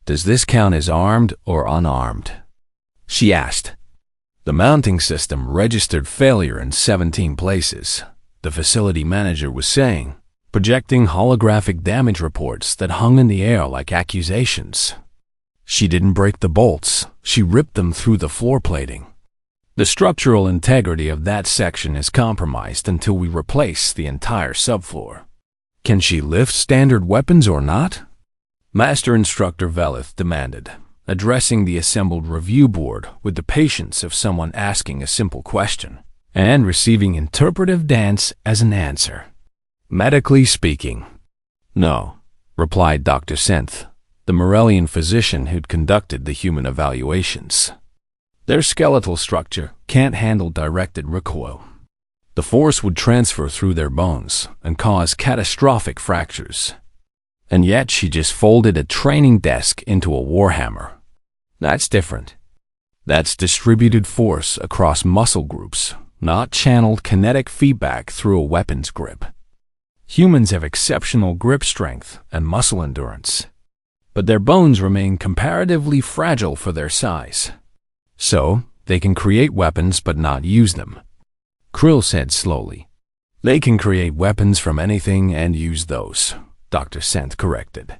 Does this count as armed or unarmed? She asked. The mounting system registered failure in 17 places, the facility manager was saying, projecting holographic damage reports that hung in the air like accusations. She didn't break the bolts, she ripped them through the floor plating. The structural integrity of that section is compromised until we replace the entire subfloor. Can she lift standard weapons or not? Master Instructor Velith demanded, addressing the assembled review board with the patience of someone asking a simple question and receiving interpretive dance as an answer. Medically speaking, no, replied Dr. Synth, the Morellian physician who'd conducted the human evaluations. Their skeletal structure can't handle directed recoil. The force would transfer through their bones and cause catastrophic fractures. And yet she just folded a training desk into a warhammer. That's different. That's distributed force across muscle groups, not channeled kinetic feedback through a weapon's grip. Humans have exceptional grip strength and muscle endurance, but their bones remain comparatively fragile for their size. So, they can create weapons but not use them. Krill said slowly. They can create weapons from anything and use those, Dr. Synth corrected.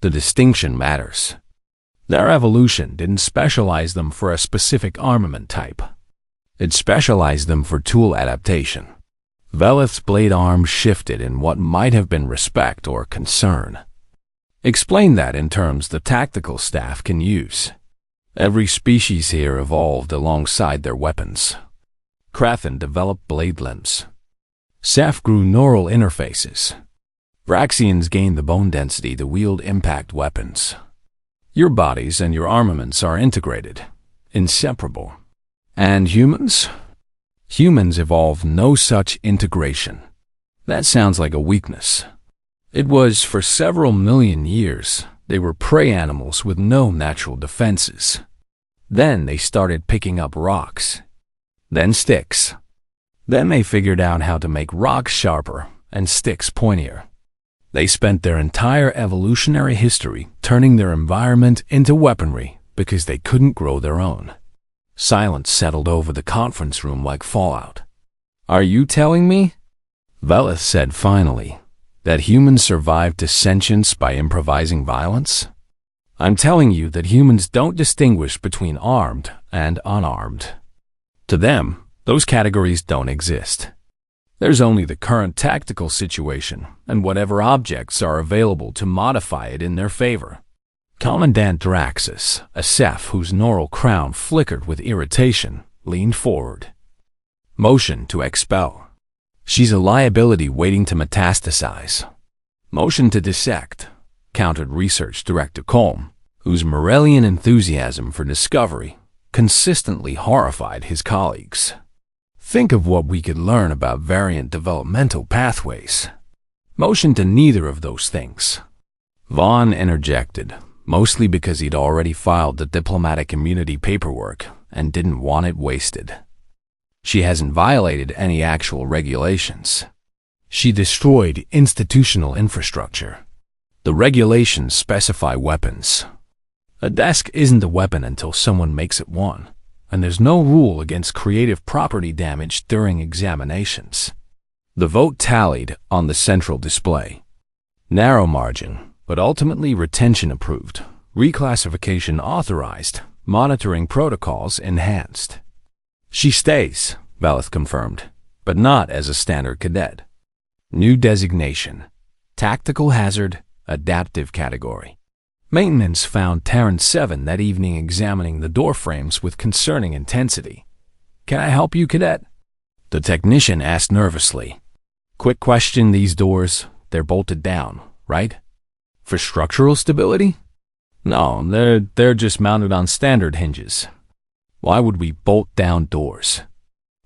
The distinction matters. Their evolution didn't specialize them for a specific armament type. It specialized them for tool adaptation. Velith's blade arm shifted in what might have been respect or concern. Explain that in terms the tactical staff can use. Every species here evolved alongside their weapons. Krathen developed blade limbs. Ceph grew neural interfaces. Braxians gained the bone density to wield impact weapons. Your bodies and your armaments are integrated, inseparable. And humans? Humans evolved no such integration. That sounds like a weakness. It was, for several million years, they were prey animals with no natural defenses. Then they started picking up rocks. Then sticks. Then they figured out how to make rocks sharper and sticks pointier. They spent their entire evolutionary history turning their environment into weaponry because they couldn't grow their own. Silence settled over the conference room like fallout. Are you telling me, Velith said finally, that humans survived to sentience by improvising violence? I'm telling you that humans don't distinguish between armed and unarmed. To them, those categories don't exist. There's only the current tactical situation and whatever objects are available to modify it in their favor. Commandant Draxus, a Ceph whose neural crown flickered with irritation, leaned forward. Motion to expel. She's a liability waiting to metastasize. Motion to dissect, countered Research Director Colm, whose Morellian enthusiasm for discovery consistently horrified his colleagues. Think of what we could learn about variant developmental pathways. Motion to neither of those things. Vaughn interjected, mostly because he'd already filed the diplomatic immunity paperwork and didn't want it wasted. She hasn't violated any actual regulations. She destroyed institutional infrastructure. The regulations specify weapons. A desk isn't a weapon until someone makes it one, and there's no rule against creative property damage during examinations. The vote tallied on the central display. Narrow margin, but ultimately retention approved, reclassification authorized, monitoring protocols enhanced. She stays, Velith confirmed, but not as a standard cadet. New designation, tactical hazard, adaptive category. Maintenance found Terran 7 that evening examining the door frames with concerning intensity. Can I help you, cadet? The technician asked nervously. Quick question, these doors, they're bolted down, right? For structural stability? No, they're just mounted on standard hinges. Why would we bolt down doors?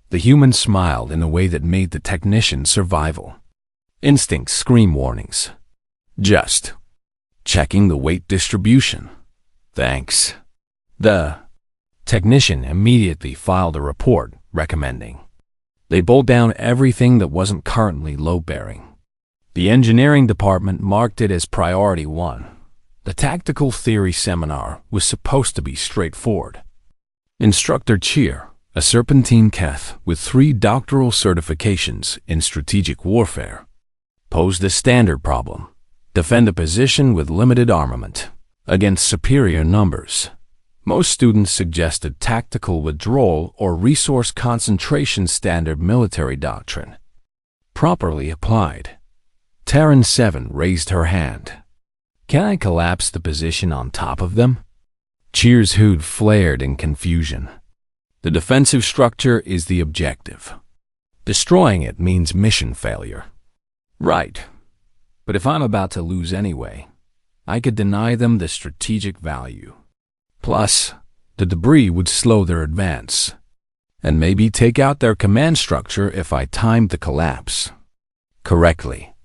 The human smiled in a way that made the technician survival. Instincts scream warnings. Just checking the weight distribution. Thanks. The technician immediately filed a report recommending they bolt down everything that wasn't currently load-bearing. The engineering department marked it as priority 1. The tactical theory seminar was supposed to be straightforward. Instructor Cheer, a serpentine Keth with 3 doctoral certifications in strategic warfare, posed a standard problem: defend a position with limited armament against superior numbers. Most students suggested tactical withdrawal or resource concentration, standard military doctrine. Properly applied. Terran 7 raised her hand. Can I collapse the position on top of them? Cheer's hood flared in confusion. The defensive structure is the objective. Destroying it means mission failure. Right. But if I'm about to lose anyway, I could deny them the strategic value. Plus, the debris would slow their advance, and maybe take out their command structure if I timed the collapse correctly.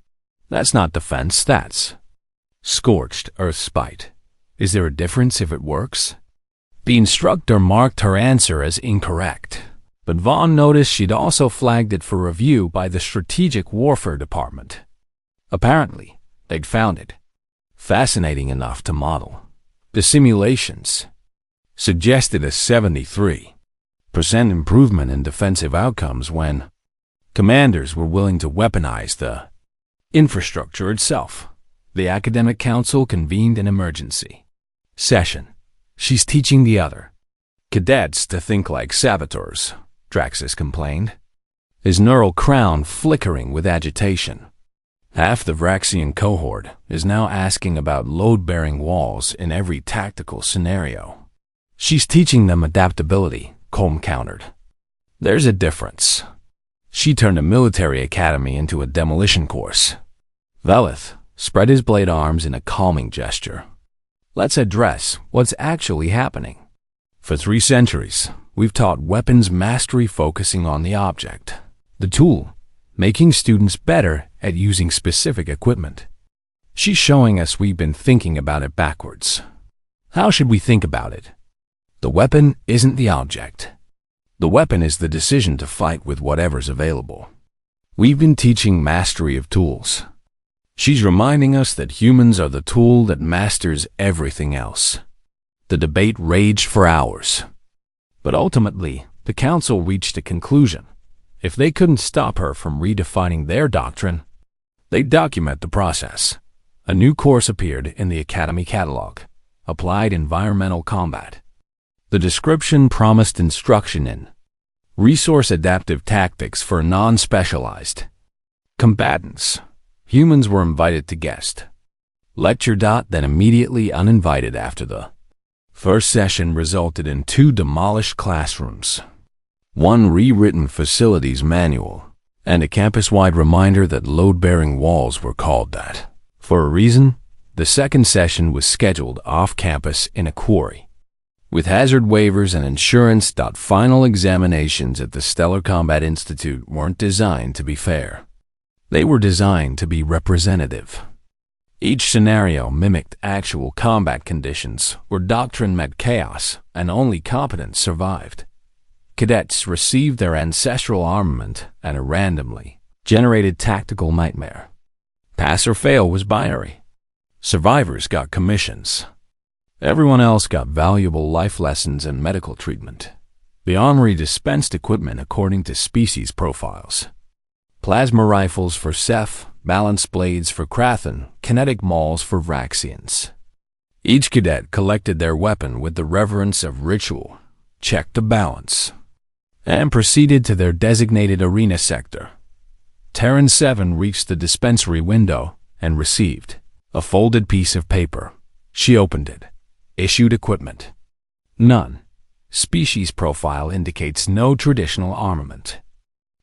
That's not defense, that's scorched earth spite. Is there a difference if it works? The instructor marked her answer as incorrect, but Vaughn noticed she'd also flagged it for review by the Strategic Warfare Department. Apparently, they'd found it fascinating enough to model. The simulations suggested a 73% improvement in defensive outcomes when commanders were willing to weaponize the infrastructure itself. The academic council convened an emergency session. She's teaching the other cadets to think like saboteurs, Draxus complained, his neural crown flickering with agitation. Half the Vraxian cohort is now asking about load-bearing walls in every tactical scenario. She's teaching them adaptability, Colm countered. There's a difference. She turned a military academy into a demolition course. Velith spread his blade arms in a calming gesture. Let's address what's actually happening. For 3 centuries, we've taught weapons mastery focusing on the object, the tool, making students better at using specific equipment. She's showing us we've been thinking about it backwards. How should we think about it? The weapon isn't the object. The weapon is the decision to fight with whatever's available. We've been teaching mastery of tools. She's reminding us that humans are the tool that masters everything else. The debate raged for hours. But ultimately, the council reached a conclusion. If they couldn't stop her from redefining their doctrine, they'd document the process. A new course appeared in the Academy catalog, Applied Environmental Combat. The description promised instruction in resource adaptive tactics for non-specialized combatants. Humans were invited to guest lecture. Then immediately uninvited after the first session resulted in 2 demolished classrooms, 1 rewritten facilities manual, and a campus-wide reminder that load-bearing walls were called that. For a reason, the second session was scheduled off-campus in a quarry, with hazard waivers and insurance. Final examinations at the Stellar Combat Institute weren't designed to be fair. They were designed to be representative. Each scenario mimicked actual combat conditions where doctrine met chaos and only competence survived. Cadets received their ancestral armament and a randomly generated tactical nightmare. Pass or fail was binary. Survivors got commissions. Everyone else got valuable life lessons and medical treatment. The Armory dispensed equipment according to species profiles. Plasma rifles for Ceph, balance blades for Krathen, kinetic mauls for Vraxians. Each cadet collected their weapon with the reverence of ritual, checked the balance, and proceeded to their designated arena sector. Terran 7 reached the dispensary window and received a folded piece of paper. She opened it. Issued equipment. None. Species profile indicates no traditional armament.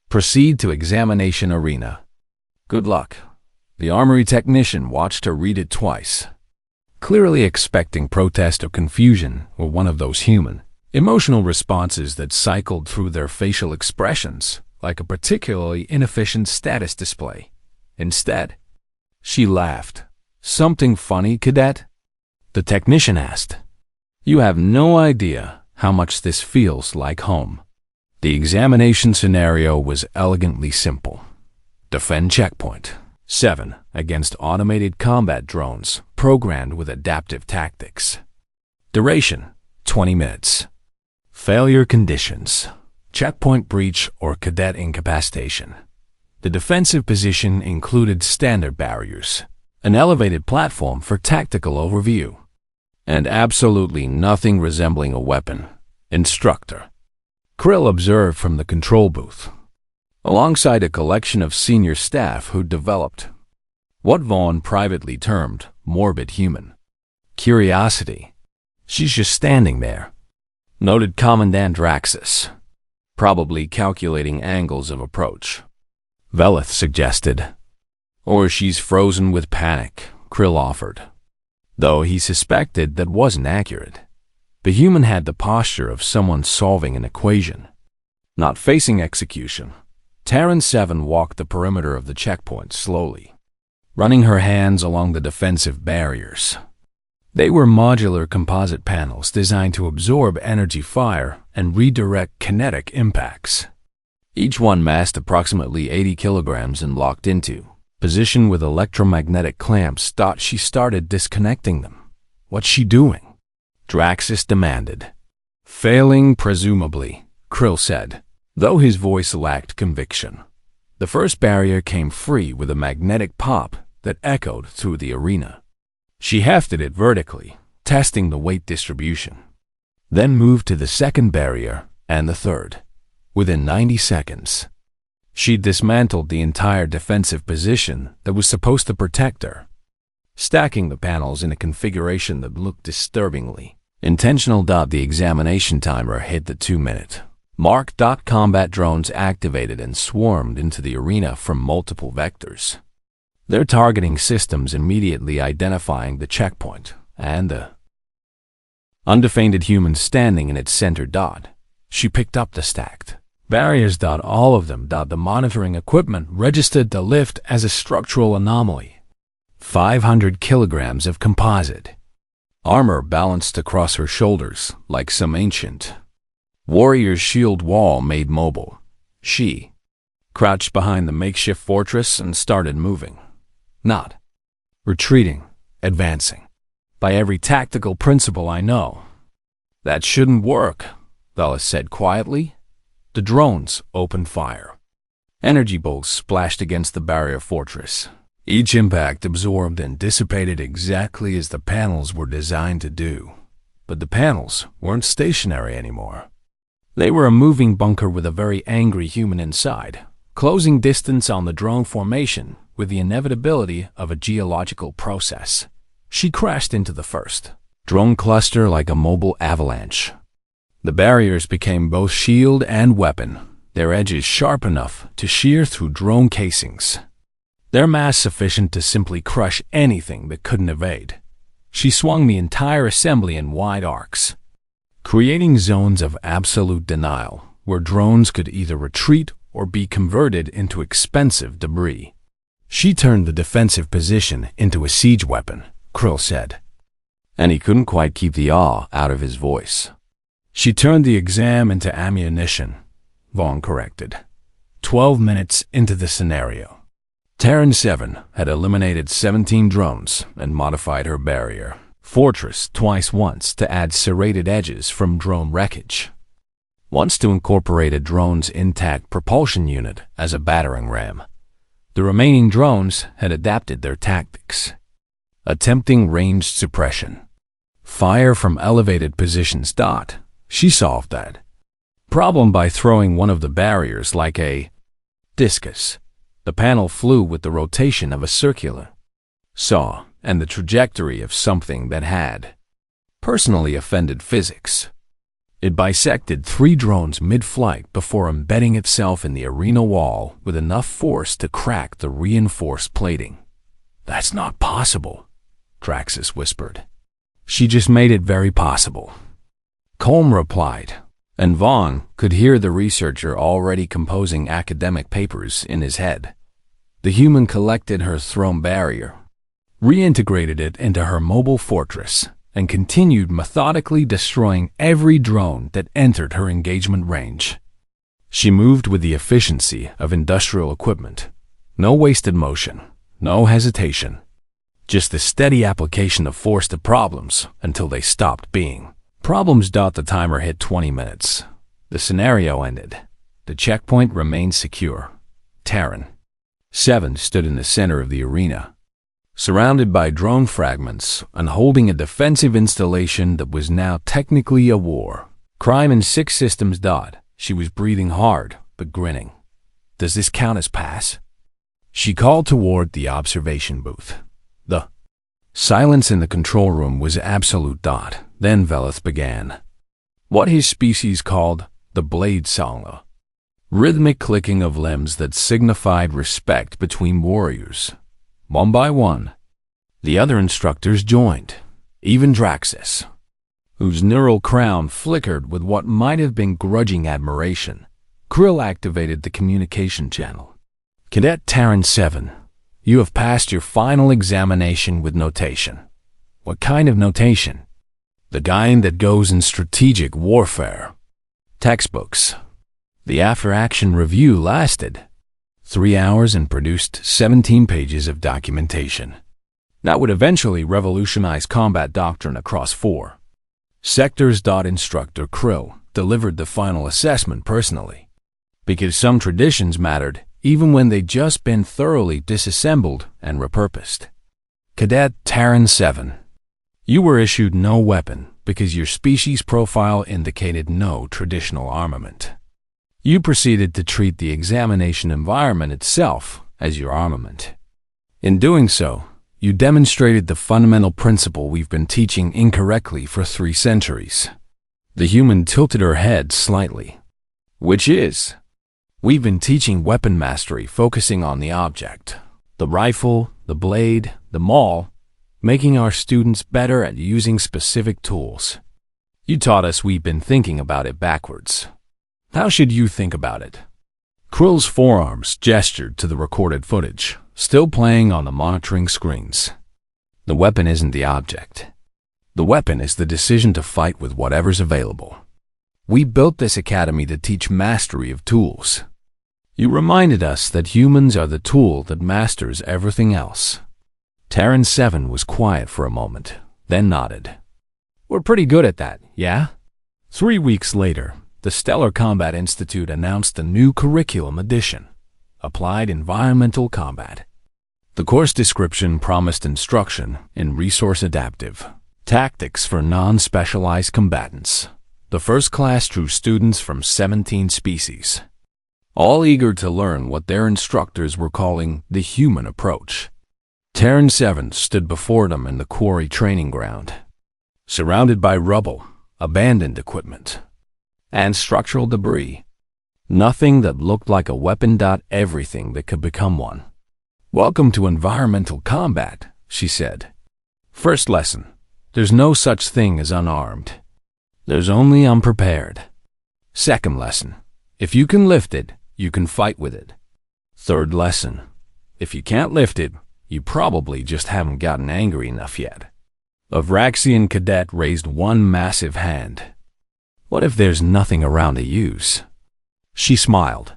Proceed to examination arena. Good luck. The Armory technician watched her read it twice, clearly expecting protest or confusion or one of those human, emotional responses that cycled through their facial expressions like a particularly inefficient status display. Instead, she laughed. Something funny, cadet? The technician asked. You have no idea how much this feels like home. The examination scenario was elegantly simple. Defend checkpoint. 7. Against automated combat drones programmed with adaptive tactics. Duration: 20 minutes. Failure conditions: checkpoint breach or cadet incapacitation. The defensive position included standard barriers, an elevated platform for tactical overview, and absolutely nothing resembling a weapon. Instructor Krill observed from the control booth, alongside a collection of senior staff who developed what Vaughn privately termed morbid human curiosity. "She's just standing there," noted Commandant Draxus, "probably calculating angles of approach," Velith suggested. "Or she's frozen with panic," Krill offered, though he suspected that wasn't accurate. The human had the posture of someone solving an equation, not facing execution. Terran 7 walked the perimeter of the checkpoint slowly, running her hands along the defensive barriers. They were modular composite panels designed to absorb energy fire and redirect kinetic impacts. Each one massed approximately 80 kilograms and locked into position with electromagnetic clamps. She started disconnecting them. "What's she doing?" Draxus demanded. "Failing, presumably," Krill said, though his voice lacked conviction. The first barrier came free with a magnetic pop that echoed through the arena. She hefted it vertically, testing the weight distribution, then moved to the second barrier and the third. Within 90 seconds, she dismantled the entire defensive position that was supposed to protect her, stacking the panels in a configuration that looked disturbingly intentional. The examination timer hit the 2-minute mark. Combat drones activated and swarmed into the arena from multiple vectors, their targeting systems immediately identifying the checkpoint and the undefended human standing in its center. She picked up the stacked barriers. All of them. The monitoring equipment registered the lift as a structural anomaly. 500 kilograms of composite armor balanced across her shoulders like some ancient warrior's shield wall made mobile. She crouched behind the makeshift fortress and started moving. Not retreating, advancing. "By every tactical principle I know, that shouldn't work," Velis said quietly. The drones opened fire. Energy bolts splashed against the barrier fortress. Each impact absorbed and dissipated exactly as the panels were designed to do. But the panels weren't stationary anymore. They were a moving bunker with a very angry human inside, closing distance on the drone formation with the inevitability of a geological process. She crashed into the first drone cluster like a mobile avalanche. The barriers became both shield and weapon, their edges sharp enough to shear through drone casings, their mass sufficient to simply crush anything that couldn't evade. She swung the entire assembly in wide arcs, creating zones of absolute denial where drones could either retreat or be converted into expensive debris. She turned the defensive position into a siege weapon, Krill said, and he couldn't quite keep the awe out of his voice. She turned the exam into ammunition, Vaughn corrected. 12 minutes into the scenario, Terran 7 had eliminated 17 drones and modified her barrier fortress once to add serrated edges from drone wreckage, once to incorporate a drone's intact propulsion unit as a battering ram. The remaining drones had adapted their tactics, attempting ranged suppression, fire from elevated positions. She solved that problem by throwing one of the barriers like a discus. The panel flew with the rotation of a circular saw and the trajectory of something that had personally offended physics. It bisected 3 drones mid-flight before embedding itself in the arena wall with enough force to crack the reinforced plating. "That's not possible," Draxus whispered. "She just made it very possible," Colm replied, and Vaughn could hear the researcher already composing academic papers in his head. The human collected her thrown barrier, reintegrated it into her mobile fortress, and continued methodically destroying every drone that entered her engagement range. She moved with the efficiency of industrial equipment. No wasted motion, No hesitation. Just the steady application of force to problems until they stopped being problems. The timer hit 20 minutes. The scenario ended. The checkpoint remained secure. Terran 7 stood in the center of the arena, surrounded by drone fragments and holding a defensive installation that was now technically a war. Crime in 6 systems. She was breathing hard, but grinning. Does this count as pass? She called toward the observation booth. The silence in the control room was absolute. Then Velith began what his species called the blade song, rhythmic clicking of limbs that signified respect between warriors. One by one, the other instructors joined, even Draxus, whose neural crown flickered with what might have been grudging admiration. Krill activated the communication channel. Cadet Terran 7, you have passed your final examination with notation. What kind of notation? The kind that goes in strategic warfare. Textbooks. The after-action review lasted 3 hours and produced 17 pages of documentation. That would eventually revolutionize combat doctrine across 4 sectors. Instructor Krill delivered the final assessment personally, because some traditions mattered even when they'd just been thoroughly disassembled and repurposed. Cadet Terran 7, you were issued no weapon because your species profile indicated no traditional armament. You proceeded to treat the examination environment itself as your armament. In doing so, you demonstrated the fundamental principle we've been teaching incorrectly for 3 centuries. The human tilted her head slightly. Which is, we've been teaching weapon mastery focusing on the object, the rifle, the blade, the maul, making our students better at using specific tools. You taught us we've been thinking about it backwards. How should you think about it? Krill's forearms gestured to the recorded footage, still playing on the monitoring screens. The weapon isn't the object. The weapon is the decision to fight with whatever's available. We built this academy to teach mastery of tools. You reminded us that humans are the tool that masters everything else. Terran 7 was quiet for a moment, then nodded. We're pretty good at that, yeah? 3 weeks later, the Stellar Combat Institute announced the new curriculum edition, Applied Environmental Combat. The course description promised instruction in resource-adaptive tactics for non-specialized combatants. The first class drew students from 17 species, all eager to learn what their instructors were calling the human approach. Terran 7 stood before them in the quarry training ground, surrounded by rubble, abandoned equipment, and structural debris. Nothing that looked like a weapon. Everything that could become one. Welcome to environmental combat, she said. First lesson, there's no such thing as unarmed. There's only unprepared. Second lesson, if you can lift it, you can fight with it. Third lesson, if you can't lift it, you probably just haven't gotten angry enough yet. A Vraxian cadet raised one massive hand. What if there's nothing around to use? She smiled.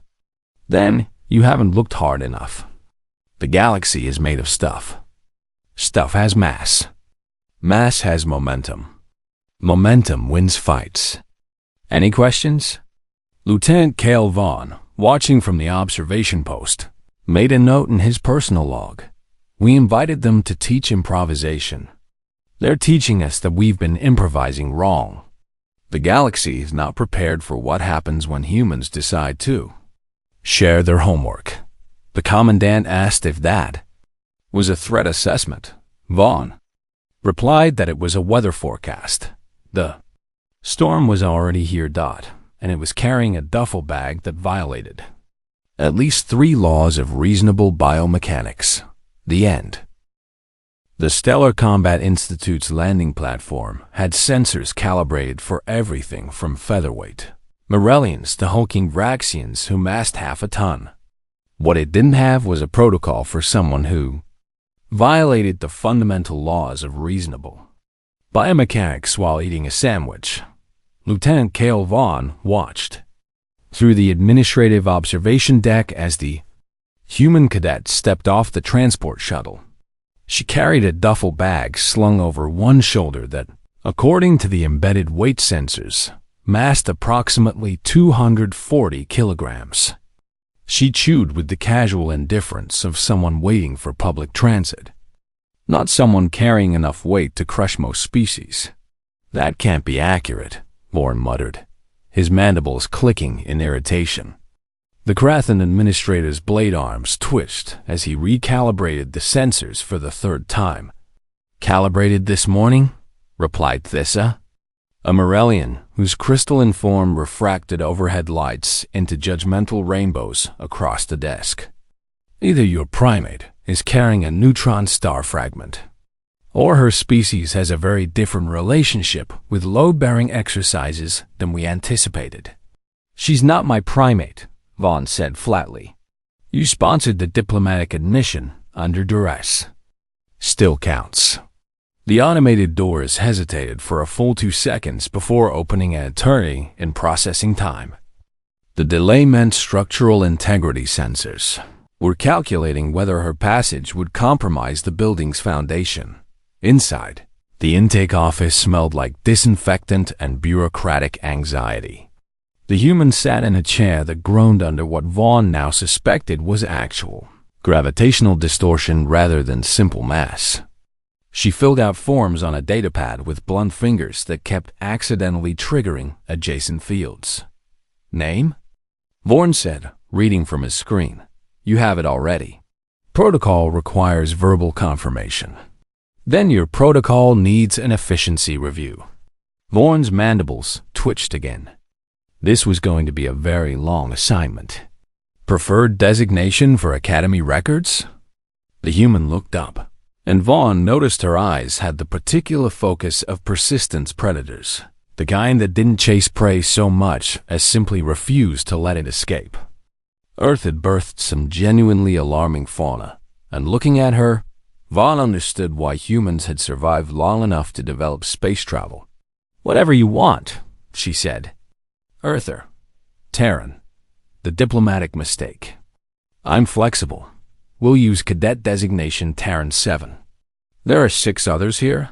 Then you haven't looked hard enough. The galaxy is made of stuff. Stuff has mass. Mass has momentum. Momentum wins fights. Any questions? Lieutenant Cale Vaughn, watching from the observation post, made a note in his personal log. We invited them to teach improvisation. They're teaching us that we've been improvising wrong. The galaxy is not prepared for what happens when humans decide to share their homework. The commandant asked if that was a threat assessment. Vaughn replied that it was a weather forecast. The storm was already here. And it was carrying a duffel bag that violated at least 3 laws of reasonable biomechanics. The end. The Stellar Combat Institute's landing platform had sensors calibrated for everything from featherweight Morellians to hulking Vraxians who massed half a ton. What it didn't have was a protocol for someone who violated the fundamental laws of reasonable biomechanics while eating a sandwich. Lieutenant Cale Vaughn watched through the administrative observation deck as the Human cadet stepped off the transport shuttle. She carried a duffel bag slung over one shoulder that, according to the embedded weight sensors, massed approximately 240 kilograms. She chewed with the casual indifference of someone waiting for public transit, not someone carrying enough weight to crush most species. That can't be accurate, Vorn muttered, his mandibles clicking in irritation. The Krathan administrator's blade arms twitched as he recalibrated the sensors for the third time. Calibrated this morning? Replied Thissa, a Morellian whose crystalline form refracted overhead lights into judgmental rainbows across the desk. Either your primate is carrying a neutron star fragment, or her species has a very different relationship with load-bearing exercises than we anticipated. She's not my primate, Vaughn said flatly. You sponsored the diplomatic admission under duress. Still counts. The automated doors hesitated for a full 2 seconds before opening an eternity in processing time. The delay meant structural integrity sensors were calculating whether her passage would compromise the building's foundation. Inside, the intake office smelled like disinfectant and bureaucratic anxiety. The human sat in a chair that groaned under what Vaughn now suspected was actual gravitational distortion rather than simple mass. She filled out forms on a datapad with blunt fingers that kept accidentally triggering adjacent fields. Name? Vorn said, reading from his screen. You have it already. Protocol requires verbal confirmation. Then your protocol needs an efficiency review. Vorn's mandibles twitched again. This was going to be a very long assignment. Preferred designation for Academy records? The human looked up, and Vaughn noticed her eyes had the particular focus of persistence predators, the kind that didn't chase prey so much as simply refused to let it escape. Earth had birthed some genuinely alarming fauna, and looking at her, Vaughn understood why humans had survived long enough to develop space travel. Whatever you want, she said. Earther. Terran. The diplomatic mistake. I'm flexible. We'll use cadet designation Terran 7. There are 6 others here?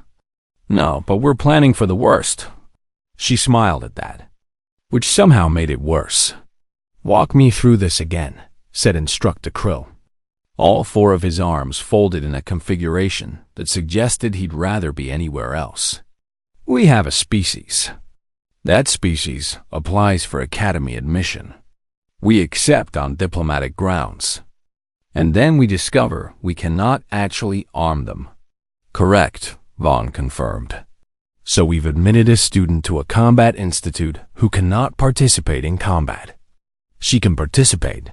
No, but we're planning for the worst. She smiled at that, which somehow made it worse. Walk me through this again, said Instructor Krill. All 4 of his arms folded in a configuration that suggested he'd rather be anywhere else. We have a species. That species applies for Academy admission. We accept on diplomatic grounds. And then we discover we cannot actually arm them. Correct, Vaughn confirmed. So we've admitted a student to a combat institute who cannot participate in combat. She can participate,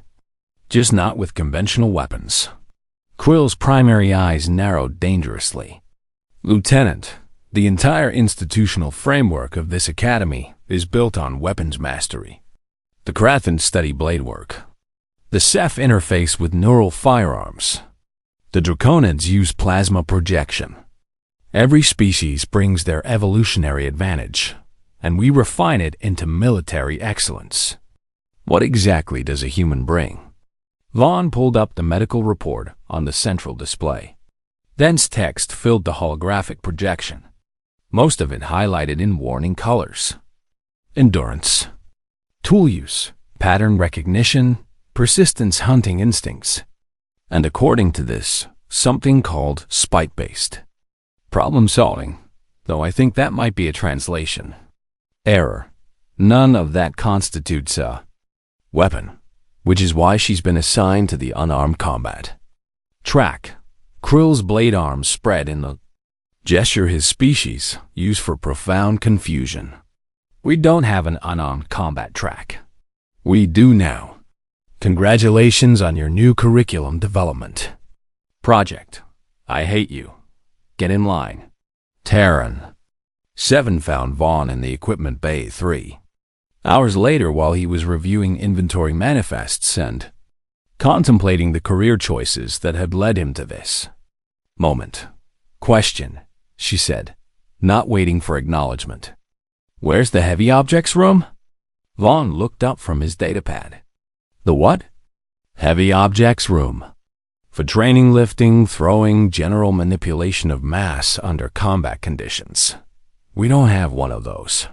just not with conventional weapons. Krill's primary eyes narrowed dangerously. Lieutenant, the entire institutional framework of this academy is built on weapons mastery. The Krathens study blade work. The Ceph interface with neural firearms. The Draconids use plasma projection. Every species brings their evolutionary advantage, and we refine it into military excellence. What exactly does a human bring? Vaughn pulled up the medical report on the central display. Dense text filled the holographic projection, most of it highlighted in warning colors. Endurance, tool use, pattern recognition, persistence hunting instincts, and according to this, something called spite-based. Problem solving, though I think that might be a translation. Error. None of that constitutes a weapon, which is why she's been assigned to the unarmed combat. Track. Krill's blade arms spread in the gesture his species used for profound confusion. We don't have an unarmed combat track. We do now. Congratulations on your new curriculum development. Project. I hate you. Get in line. Terran. 7 found Vaughn in the equipment bay 3. Hours later, while he was reviewing inventory manifests and contemplating the career choices that had led him to this moment. Question, she said, not waiting for acknowledgement. Where's the heavy objects room? Vaughn looked up from his datapad. The what? Heavy objects room. For training, lifting, throwing, general manipulation of mass under combat conditions. We don't have one of those.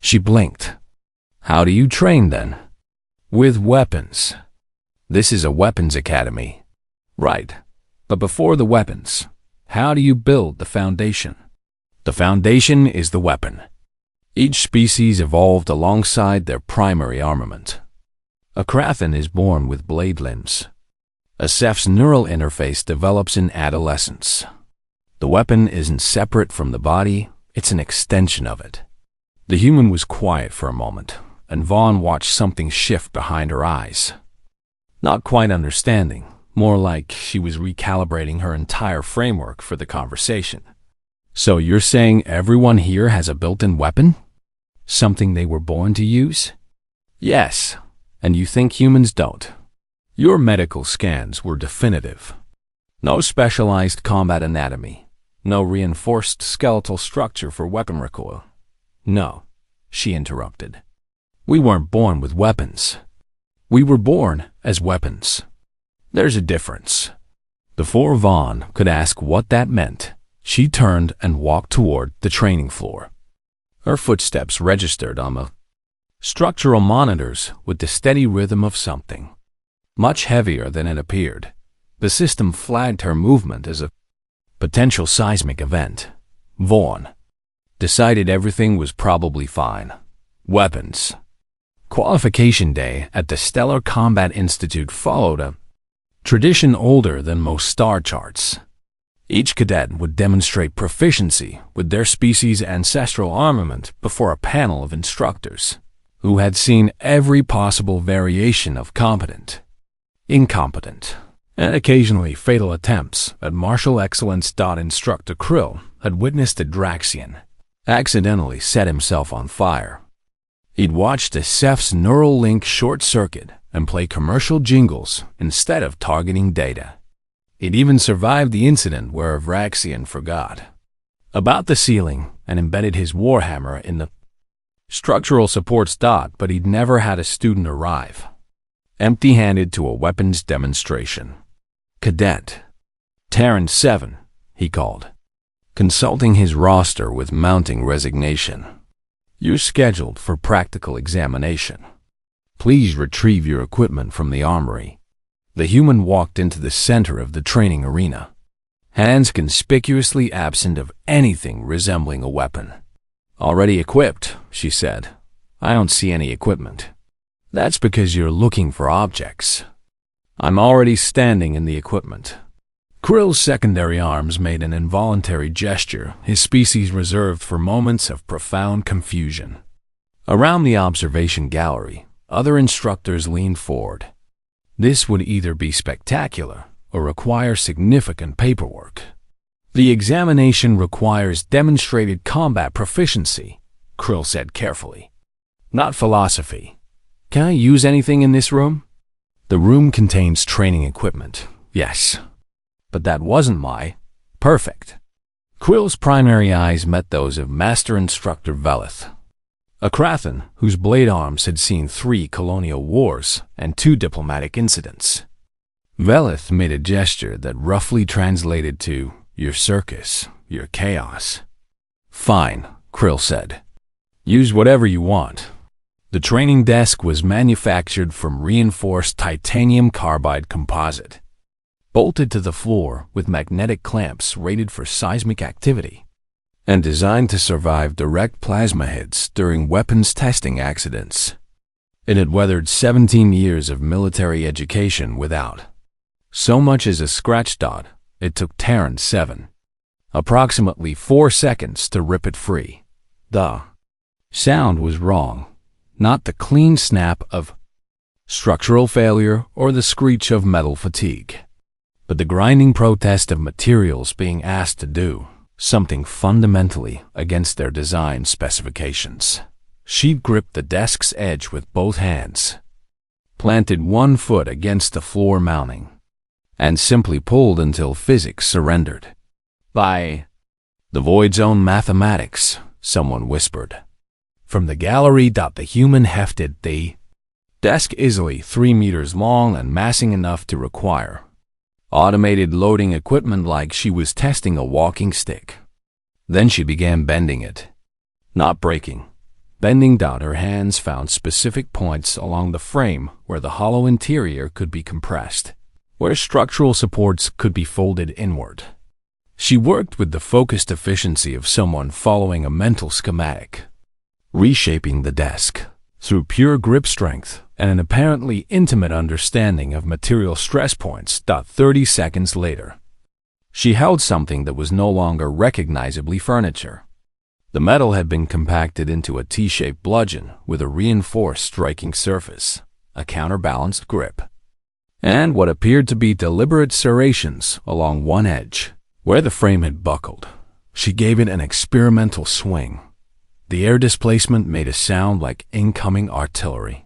She blinked. How do you train then? With weapons. This is a weapons academy. Right. But before the weapons, how do you build the foundation? The foundation is the weapon. Each species evolved alongside their primary armament. A Krathan is born with blade limbs. A Ceph's neural interface develops in adolescence. The weapon isn't separate from the body, it's an extension of it. The human was quiet for a moment, and Vaughn watched something shift behind her eyes. Not quite understanding, more like she was recalibrating her entire framework for the conversation. So you're saying everyone here has a built-in weapon? Something they were born to use? Yes, and you think humans don't. Your medical scans were definitive. No specialized combat anatomy. No reinforced skeletal structure for weapon recoil. No, she interrupted. We weren't born with weapons. We were born as weapons. There's a difference. Before Vaughn could ask what that meant, she turned and walked toward the training floor. Her footsteps registered on the structural monitors with the steady rhythm of something. Much heavier than it appeared. The system flagged her movement as a potential seismic event. Vaughn decided everything was probably fine. Weapons. Qualification day at the Stellar Combat Institute followed a tradition older than most star charts. Each cadet would demonstrate proficiency with their species' ancestral armament before a panel of instructors who had seen every possible variation of competent, incompetent, and occasionally fatal attempts at martial excellence. Instructor Krill had witnessed a Draxian accidentally set himself on fire. He'd watched a Ceph's neural link short-circuit and play commercial jingles instead of targeting data. He'd even survived the incident where a Vraxian forgot about the ceiling and embedded his warhammer in the structural supports. But he'd never had a student arrive empty-handed to a weapons demonstration. Cadet Terran 7, he called, consulting his roster with mounting resignation. You're scheduled for practical examination. Please retrieve your equipment from the armory. The human walked into the center of the training arena, hands conspicuously absent of anything resembling a weapon. Already equipped, she said. I don't see any equipment. That's because you're looking for objects. I'm already standing in the equipment. Krill's secondary arms made an involuntary gesture, his species reserved for moments of profound confusion. Around the observation gallery, other instructors leaned forward. This would either be spectacular or require significant paperwork. The examination requires demonstrated combat proficiency, Krill said carefully. Not philosophy. Can I use anything in this room? The room contains training equipment, yes. But that wasn't my perfect. Quill's primary eyes met those of Master Instructor Velith, a Krathan whose blade arms had seen 3 colonial wars and 2 diplomatic incidents. Velith made a gesture that roughly translated to, your circus, your chaos. Fine, Krill said. Use whatever you want. The training desk was manufactured from reinforced titanium carbide composite, bolted to the floor with magnetic clamps rated for seismic activity, and designed to survive direct plasma hits during weapons testing accidents. It had weathered 17 years of military education without so much as a scratch. It took Terran 7 approximately 4 seconds to rip it free. The sound was wrong, not the clean snap of structural failure or the screech of metal fatigue, but the grinding protest of materials being asked to do something fundamentally against their design specifications. She gripped the desk's edge with both hands, planted one foot against the floor mounting, and simply pulled until physics surrendered. By the void's own mathematics, someone whispered. From the gallery, the human hefted the Desk easily 3 meters long and massing enough to require automated loading equipment like she was testing a walking stick. Then she began bending it. Not breaking. Bending down, her hands found specific points along the frame where the hollow interior could be compressed, where structural supports could be folded inward. She worked with the focused efficiency of someone following a mental schematic, reshaping the desk through pure grip strength and an apparently intimate understanding of material stress points. 30 seconds later, she held something that was no longer recognizably furniture. The metal had been compacted into a T-shaped bludgeon with a reinforced striking surface, a counterbalanced grip, and what appeared to be deliberate serrations along one edge. Where the frame had buckled, she gave it an experimental swing. The air displacement made a sound like incoming artillery.